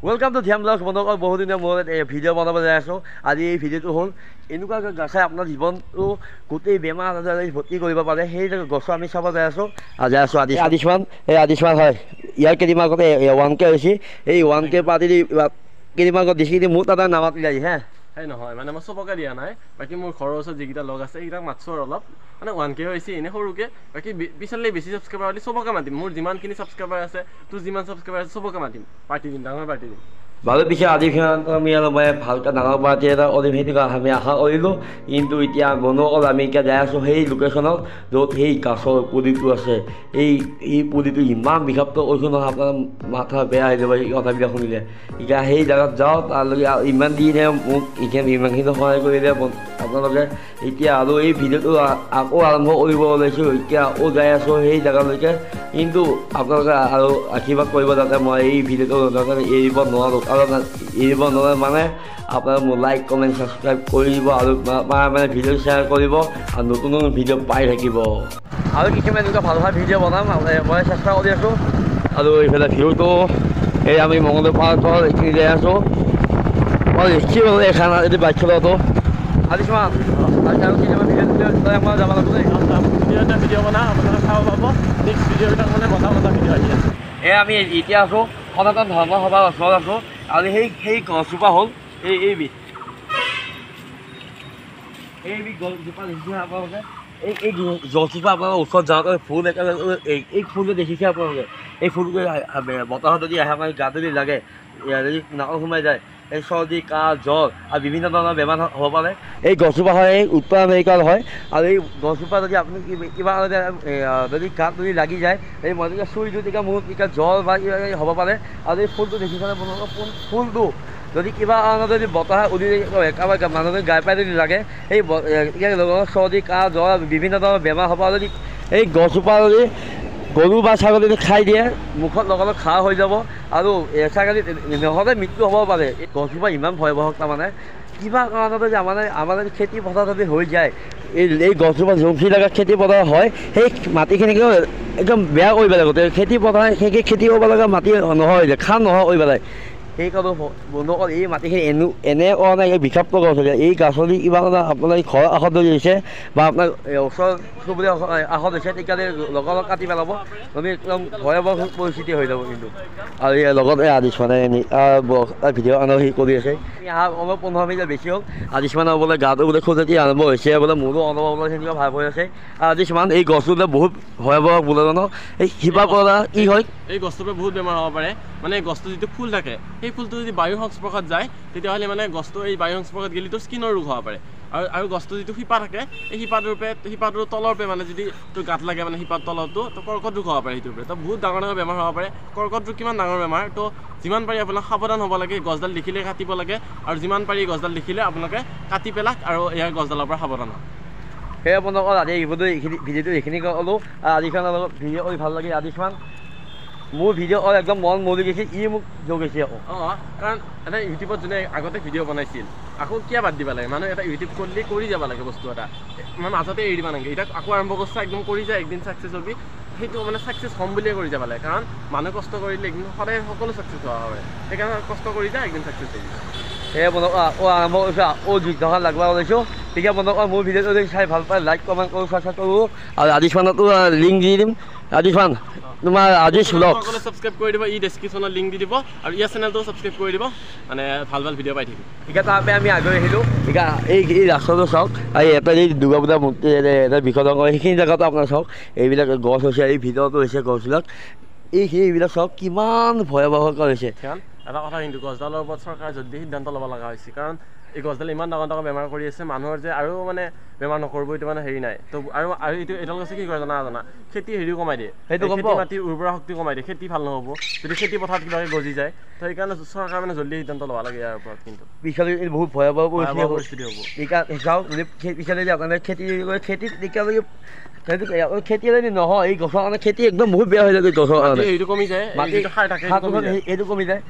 Welcome to Dhiam Vlogs বন্ধুসকল বহুত দিনৰ মূৰত ভিডিঅ' বনাব যাই আছোঁ আজি এই ভিডিঅ'টো হ'ল এনেকুৱা গছাই আপোনাৰ জীৱনটো গোটেই বেমাৰ আজাৰে ভৰ্তি কৰিব পাৰে সেই গছ আমি চাব যাই আছোঁ আদিশমান হয় ইয়াৰ কেইদিনমান আগতে 1K হৈছে এই 1K পাতি কেইদিনমান আগত দিছে মোৰ তাত নামাতিলে আজি হে সেই নহয় মানে মই চবকে দিয়া নাই বাকী মোৰ ঘৰৰ ওচৰত যিকেইটা লগ আছে সেইকেইটাক মাতছোঁ অলপ মানে 1K হৈছে এনেই সৰুকৈ বাকী পিছলৈ বেছি ছাবস্ক্ৰাইবাৰ হ'লে চবকে মাতিম মোৰ যিমানখিনি ছাবস্ক্ৰাইবাৰ আছে তোৰ যিমান ছাবস্ক্ৰাইবাৰ আছে চবকে মাতিম পাৰ্টি দিম ডাঙৰ পাৰ্টি দিম ভালো পিছে আদিশমান আমি অলপ ভালকৈ ডাঙৰ পাৰ্টি এটা কৰিম সেইটো আমি আশা কৰিলোঁ কিন্তু এতিয়া বন্ধুসকল আমি এতিয়া যাই আছোঁ সেই লোকেশ্যনত য'ত সেই গছৰ পুলিটো আছে এই পুলিটো ইমান বিষাক্ত কৈছোঁ নহয় আপোনাৰ মাথা বেয়া হৈ যাব এই কথাবিলাক শুনিলে এতিয়া সেই জেগাত যাওঁ তাৰলৈকে ইমান দিনে মোক ইমানখিনি সহায় কৰিলে আপোনালোকে এতিয়া আৰু এই ভিডিঅ'টো আকৌ আৰম্ভ কৰিব ওলাইছোঁ এতিয়া আকৌ যাই আছোঁ সেই জেগালৈকে কিন্তু আপোনালোকে আৰু আশীৰ্বাদ কৰিব যাতে মই এই ভিডিঅ'টো এৰিব নোৱাৰোঁ কাৰণ এৰিব নোৱাৰে মানে আপোনালোকে মোৰ লাইক কমেণ্ট ছাবস্ক্ৰাইব কৰিব আৰু মানে ভিডিঅ' শ্বেয়াৰ কৰিব আৰু নতুন নতুন ভিডিঅ' পাই থাকিব আৰু কিছুমান এনেকুৱা ভাল ভাল ভিডিঅ' বনাম মই চেষ্টা কৰি আছোঁ আৰু এইফালে ভিউটো এই আমি মংগলদৈ পাৰ্কৰ এইখিনি যাই আছোঁ মই দেখি পালোঁ এই খানা যদি বাইক চলোৱাটো আদিশমান আৰু কিছুমান ভিডিঅ' যাব লাগিব ভিডিঅ' বনাওঁ আপোনালোকে চাব পাব নেক্সট ভিডিঅ'বিলাক মানে মজা মজা ভিডিঅ' আহি আছে আমি এতিয়া আছোঁ সনাতন ধৰ্ম সভাৰ ওচৰত আছোঁ আৰু সেই গছজোপা হ'ল এইবিধ গছজোপা দেখিছে আপোনালোকে এই গছজোপা আপোনালোকৰ ওচৰত যাওঁতে ফুল এই ফুলটো দেখিছে আপোনালোকে এই ফুলটো বতাহত যদি আহে আপোনাৰ গাত যদি লাগে যদি নাকত সোমাই যায় এই চৰ্দি কাহ জ্বৰ আৰু বিভিন্ন ধৰণৰ বেমাৰ হ'ব পাৰে এই গছজোপা হয় এই উত্তৰ আমেৰিকাৰ হয় আৰু এই গছজোপা যদি আপুনি কিবা যদি গাত যদি লাগি যায় এই মই তেতিয়া চুই দিওঁ তেতিয়া মোৰ তেতিয়া জ্বৰ বা কিবা হ'ব পাৰে আৰু এই ফুলটো দেখিছেনে ফুলটো যদি কিবা কাৰণত যদি বতাহ উৰি কাৰোবাৰ মানুহজনে গাই পাই যদি লাগে সেই চৰ্দি কাহ জ্বৰ বিভিন্ন ধৰণৰ বেমাৰ হ'ব যদি এই গছজোপা যদি গৰু বা ছাগলী খাই দিয়ে মুখত লগালগ ঘাঁ হৈ যাব আৰু ছাগলী নহ'লে মৃত্যু হ'ব পাৰে এই গছজোপা ইমান ভয়াৱহ তাৰমানে কিবা কাৰণতে যে আমাৰ খেতি পথাৰ যদি হৈ যায় এই গছজোপা যোনখিনি জেগাত খেতি পথাৰ হয় সেই মাটিখিনিকে একদম বেয়া কৰি পেলাই গোটেই খেতি পথাৰ সেই খেতি কৰিব লগা মাটি নহয় যে খান নহয় কৰি পেলাই সেইকাৰণে বন্ধুসকল এই মাটিখিনি এনে কৰা নাই এই বিষাক্ত গছ হৈছে এই গাছনি কিবা আপোনাৰ ঘৰৰ আশত যদি হৈছে বা আপোনাৰ ওচৰ চুবুৰীয়া আশত হৈছে তেতিয়াহ'লে লগালগ কাটি পেলাব আমি একদম ভয়াৱহ পৰিস্থিতি হৈ যাব কিন্তু আৰু ইয়াৰ লগত আদিশমানে ভিডিঅ' আৰম্ভ কৰি আছে অলপ 15 মিনিট বেছি হ'ল আদিশমানে বোলে গাটো বোলে খোজতি আৰম্ভ হৈছে বোলে মোৰো অনুভৱ বোলে সেনেকুৱা ভাৱ হৈ আছে আদিশমান এই গছটো বোলে বহুত ভয়াৱহ বোলে জানো এই শিপা পৰা কি হয় এই গছটোৰ পৰা বহুত বেমাৰ হ'ব পাৰে মানে গছটো যিটো ফুল থাকে সেই ফুলটো যদি বায়ু সংস্পৰ্শত যায় তেতিয়াহ'লে মানে গছটো এই বায়ু সংস্পৰ্শত গ'লে তোৰ স্কিনৰ ৰোগ হ'ব পাৰে আৰু গছটো যিটো শিপা থাকে এই শিপাটোৰ তলৰ পৰা মানে যদি তোৰ গাত লাগে মানে শিপাৰ তলতো তো কৰ্কট ৰোগ হ'ব পাৰে সেইটোৰ পৰা তো বহুত ডাঙৰ ডাঙৰ বেমাৰ হ'ব পাৰে কৰ্কট ৰোগ কিমান ডাঙৰ বেমাৰ তো যিমান পাৰি আপোনাক সাৱধান হ'ব লাগে গছডাল দেখিলে কাটিব লাগে আৰু যিমান পাৰি গছডাল দেখিলে আপোনালোকে কাটি পেলাক আৰু ইয়াৰ গছডালৰ পৰা সাৱধান হওক সেয়ে আপোনালোকৰ আজি ভিডিঅ'টো এইখিনি ক'লোঁ আদিশমানৰ লগত ভিডিঅ' কৰি ভাল লাগে আদিশমান মোৰ ভিডিঅ' একদম মন মৰি গৈছে মোক জগাইছে আকৌ কাৰণ এটা ইউটিউবত যোনে আগতে ভিডিঅ' বনাইছিল আকৌ কিয় বাদ দিব লাগে মানুহ এটা ইউটিউব কৰি যাব লাগে বস্তু এটা মানে মাজতে এৰি দিব নালাগে এতিয়া আকৌ আৰম্ভ কৰিছে একদম কৰি যায় একদিন ছাকচেছ হ'বি সেইটো মানে ছাকচেছ হ'ম বুলিয়ে কৰি যাব লাগে কাৰণ মানুহে কষ্ট কৰিলে একদিন সদায় সকলো ছাকচেছ হোৱা হয় সেইকাৰণে কষ্ট কৰি যায় একদিন ছাকচেছ হ'বি সেয়ে বন্ধুক আকৌ আৰম্ভ কৰিছোঁ আকৌ যুদ্ধখন লাগব ওলাইছোঁ তেতিয়া বন্ধুক মোৰ ভিডিঅ'টো যদি চাই ভাল পায় লাইক কমেণ্ট কৰোঁ ছাবস্ক্ৰাইব কৰোঁ আৰু আদিশমানতো লিংক দি দিম আদিশমান তোমাৰ আদিশ ব্লগ সকলোৱে ছাবস্ক্ৰাইব কৰি দিব ই ডেছক্ৰিপশ্যনত লিংক দি দিব আৰু ইয়াৰ চেনেলটো ছাবস্ক্ৰাইব কৰি দিব মানে ভাল ভাল ভিডিঅ' পাই থাকিব এতিয়া তাৰপৰা আমি আগুৱাই আহিলোঁ এতিয়া এই ৰাস্তাটো চাওক আৰু এটা এই দুৰ্গা পূজা মূৰ্তি এটা বিসৰ্জন কৰে সেইখিনি জেগাতো আপোনাৰ চাওক এইবিলাক গছ হৈছে এই ভিতৰতো হৈছে গছবিলাক এইবিলাক চাওক কিমান ভয়াৱহ হৈছে এটা কথা কিন্তু গছডালৰ ওপৰত চৰকাৰে যদি সিদ্ধান্ত ল'ব লগা হৈছে কাৰণ এই গছডালে ইমান ডাঙৰ ডাঙৰ বেমাৰ কৰি আছে মানুহৰ যে আৰু মানে বেমাৰ নকৰিব এইটো মানে হেৰি নাই তো আৰু এইডাল গছে কি কৰে জানা খেতি হেৰিও কমাই দিয়ে সেইটো খেতি মাটিৰ উৰ্বৰা শক্তি কমাই দিয়ে খেতি ভাল নহ'ব যদি খেতি পথাৰত কিবাকৈ গজি যায় তো সেইকাৰণে চৰকাৰে মানে জল্দি সিদ্ধান্ত ল'ব লাগে ইয়াৰ ওপৰত কিন্তু পিছলৈ বহুত ভয়াৱহ পৰিস্থিতি হ'ব এতিয়া চাওক যদি পিছলৈ যে আপোনালোকে খেতিত তেতিয়ালৈকে খেতি যদি নহয় এই গছৰ কাৰণে খেতি একদম বহুত বেয়া হৈ যায় গছৰ কাৰণে এইটো কমি যায় মাটি সাৰ থাকে এইটো কমি যায়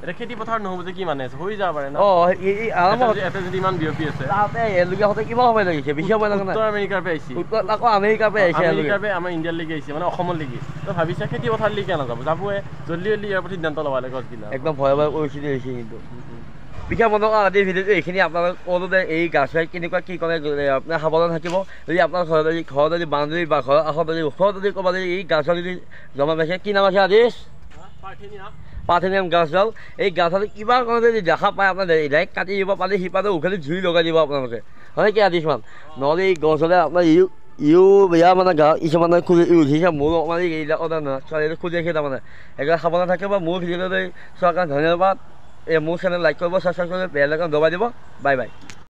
এটা খেতি পথাৰ নহ'ব যে কি মানে আছে হৈ যাব পাৰে না এই আৰামত এটা যদি ইমান বিয়পি আছে তাতে এলুগীয়া হতে কিমান সময় লাগিছে বেছি সময় লগা নাই উত্তৰ আমেৰিকাৰ পৰা আহিছে আকৌ আমেৰিকাৰ পৰা আহিছে আমেৰিকাৰ পৰা আমাৰ ইণ্ডিয়াৰ লৈকে আহিছে মানে অসমৰ লৈকে তো ভাবিছে খেতি পথাৰ লৈকে নাযাব যাবয়ে জল্দি জল্দি ইয়াৰ প্ৰতি সিদ্ধান্ত ল'ব লাগে গছগিলা একদম ভয়াৱহ পৰিস্থিতি হৈছে কিন্তু পিঠা বনোৱা আজিৰ ভিডিঅ'টো এইখিনি আপোনালোক ক'লো যে এই গাছ কেনেকুৱা কি কৰে আপোনাৰ সাৱধান থাকিব যদি আপোনাৰ ঘৰত যদি বাউণ্ডেৰী বা ঘৰৰ আশত যদি ওচৰত যদি ক'ৰবাত যদি এই গাছ যদি জমা পাইছে কি নাম আছে আদেশ পাৰ্থেনিয়াম গাছডাল এই গাছডাল কিবা কাৰণে যদি দেখা পায় আপোনাৰ ডাইৰেক্ট কাটি দিব পালে সিপাতে উঘালি জুই লগাই দিব আপোনালোকে হয় কি আদেশমান নহ'লে এই গছ হ'লে আপোনাৰ বেয়া মানে গা কিছুমানে খুলি উঠিছে মোৰ অকণমান এইবিলাক ছোৱালীটো খুলি ৰাখি তাৰমানে একদম সাৱধান থাকিব মোৰ ভিডিঅ'লৈ চোৱাৰ কাৰণে ধন্যবাদ মোৰ চেনেল লাইক কৰিব ছাবস্ক্ৰাইব কৰিব বেল আইকন দবাই দিব বাই বাই